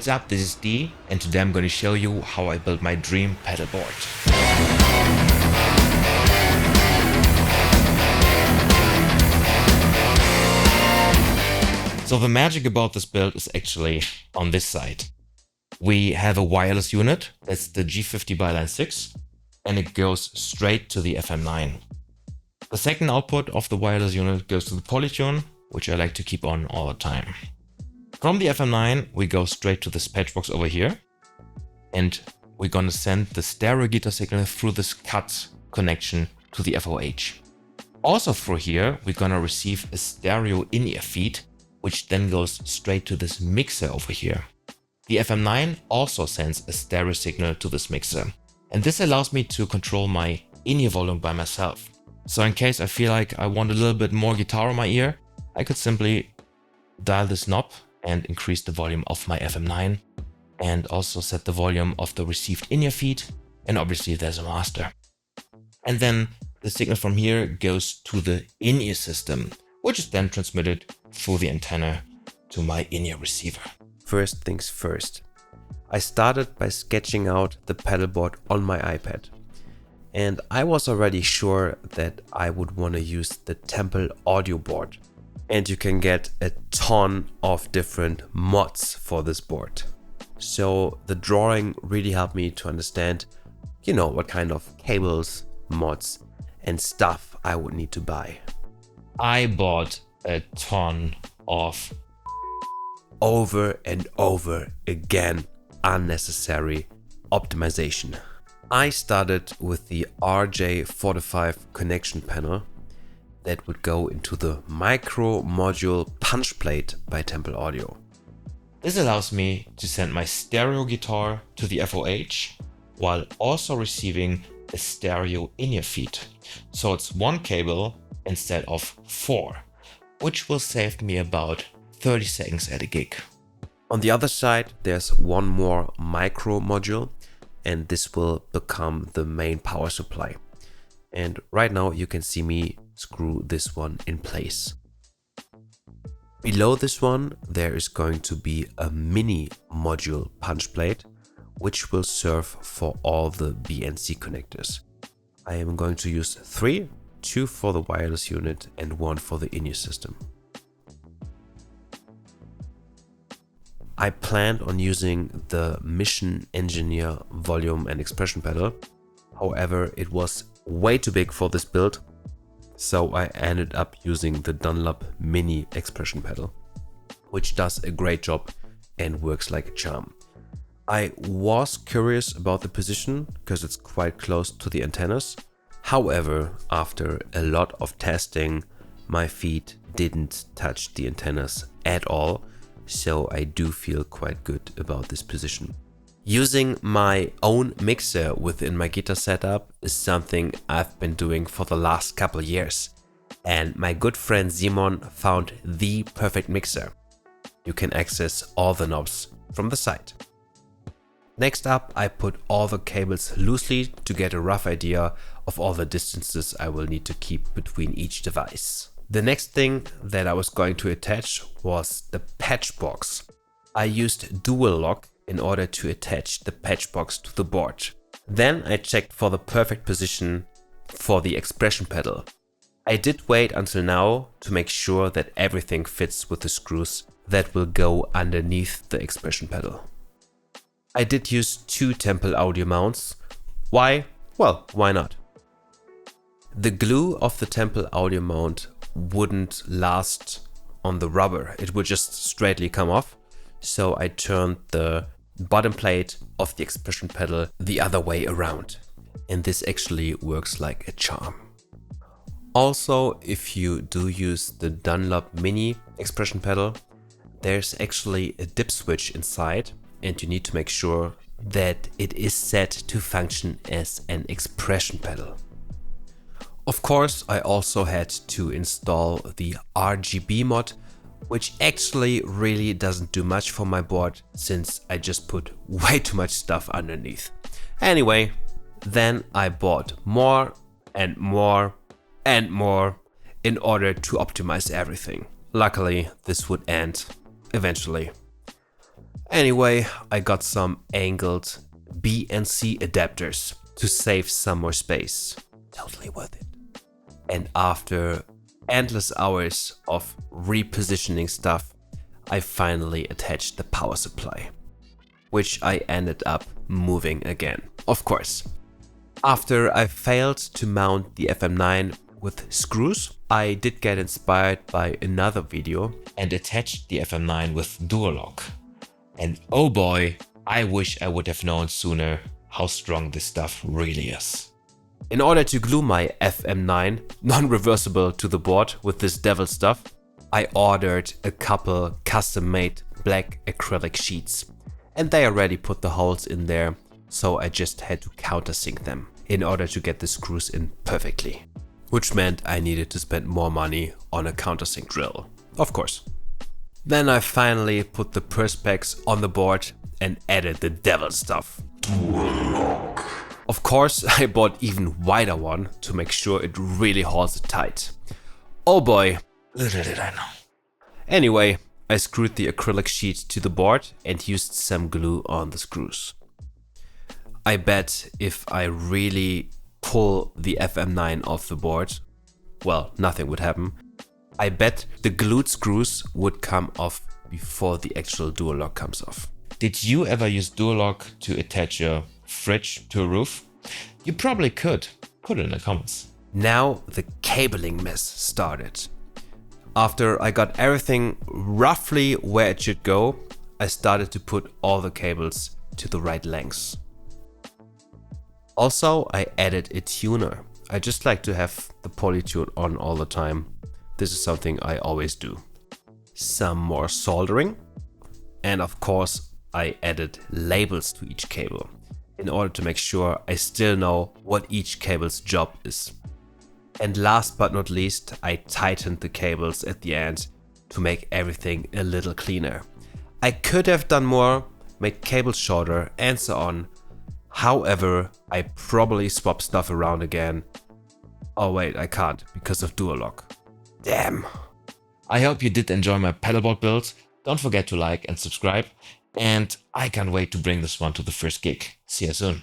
What's up, this is Dee, and today I'm going to show you how I built my dream pedal board. So the magic about this build is actually on this side. We have a wireless unit, that's the G50 by line 6, and it goes straight to the FM9. The second output of the wireless unit goes to the polytune, which I like to keep on all the time. From the FM9 we go straight to this patch box over here, and we're gonna send the stereo guitar signal through this cut connection to the FOH. Also through here we're gonna receive a stereo in-ear feed, which then goes straight to this mixer over here. The FM9 also sends a stereo signal to this mixer, and this allows me to control my in-ear volume by myself. So in case I feel like I want a little bit more guitar in my ear, I could simply dial this knob and increase the volume of my FM9, and also set the volume of the received in-ear feed, and obviously there's a master. And then the signal from here goes to the in-ear system, which is then transmitted through the antenna to my in-ear receiver. First things first, I started by sketching out the pedal board on my iPad. And I was already sure that I would want to use the Temple audio board. And you can get a ton of different mods for this board. So the drawing really helped me to understand, what kind of cables, mods and stuff I would need to buy. I bought a ton of over and over again unnecessary optimization. I started with the RJ45 connection panel that would go into the micro module punch plate by Temple Audio. This allows me to send my stereo guitar to the FOH while also receiving a stereo in-ear feed. So it's one cable instead of 4, which will save me about 30 seconds at a gig. On the other side, there's one more micro module, and this will become the main power supply. And right now you can see me screw this one in place. Below this one, there is going to be a mini module punch plate, which will serve for all the BNC connectors. I am going to use 3, 2 for the wireless unit and 1 for the in-ear system. I planned on using the Mission Engineer volume and expression pedal. However, it was way too big for this build, so I ended up using the Dunlop Mini Expression Pedal, which does a great job and works like a charm. I was curious about the position because it's quite close to the antennas. However, after a lot of testing, my feet didn't touch the antennas at all, so I do feel quite good about this position. Using my own mixer within my guitar setup is something I've been doing for the last couple of years, and my good friend Simon found the perfect mixer. You can access all the knobs from the side. Next up, I put all the cables loosely to get a rough idea of all the distances I will need to keep between each device. The next thing that I was going to attach was the patch box. I used dual lock in order to attach the patch box to the board. Then I checked for the perfect position for the expression pedal. I did wait until now to make sure that everything fits with the screws that will go underneath the expression pedal. I did use 2 Temple audio mounts. Why? Well, why not? The glue of the Temple audio mount wouldn't last on the rubber. It would just straightly come off. So I turned the bottom plate of the expression pedal the other way around. And this actually works like a charm. Also, if you do use the Dunlop Mini Expression Pedal, there's actually a dip switch inside, and you need to make sure that it is set to function as an expression pedal. Of course, I also had to install the RGB mod, which actually really doesn't do much for my board since I just put way too much stuff underneath. Anyway, then I bought more and more and more in order to optimize everything. Luckily, this would end eventually. Anyway, I got some angled B and C adapters to save some more space. Totally worth it. And after endless hours of repositioning stuff, I finally attached the power supply, which I ended up moving again, of course. After I failed to mount the FM9 with screws, I did get inspired by another video and attached the FM9 with dual lock. And oh boy, I wish I would have known sooner how strong this stuff really is. In order to glue my FM9 non-reversible to the board with this devil stuff, I ordered a couple custom-made black acrylic sheets, and they already put the holes in there, so I just had to countersink them in order to get the screws in perfectly, which meant I needed to spend more money on a countersink drill, of course. Then I finally put the perspex on the board and added the devil stuff. Of course, I bought even wider one to make sure it really holds it tight. Oh boy, Little did I know. Anyway, I screwed the acrylic sheet to the board and used some glue on the screws. I bet if I really pull the FM9 off the board, well, nothing would happen. I bet the glued screws would come off before the actual dual lock comes off. Did you ever use dual lock to attach your fridge to a roof? You probably could. Put it in the comments. Now the cabling mess started. After I got everything roughly where it should go, I started to put all the cables to the right lengths. Also, I added a tuner. I just like to have the polytune on all the time. This is something I always do. Some more soldering. And of course, I added labels to each cable in order to make sure I still know what each cable's job is. And last but not least, I tightened the cables at the end to make everything a little cleaner. I could have done more, made cables shorter and so on. However, I probably swap stuff around again. Oh wait, I can't because of dual lock. Damn. I hope you did enjoy my pedalboard build. Don't forget to like and subscribe. And I can't wait to bring this one to the first gig. See you soon.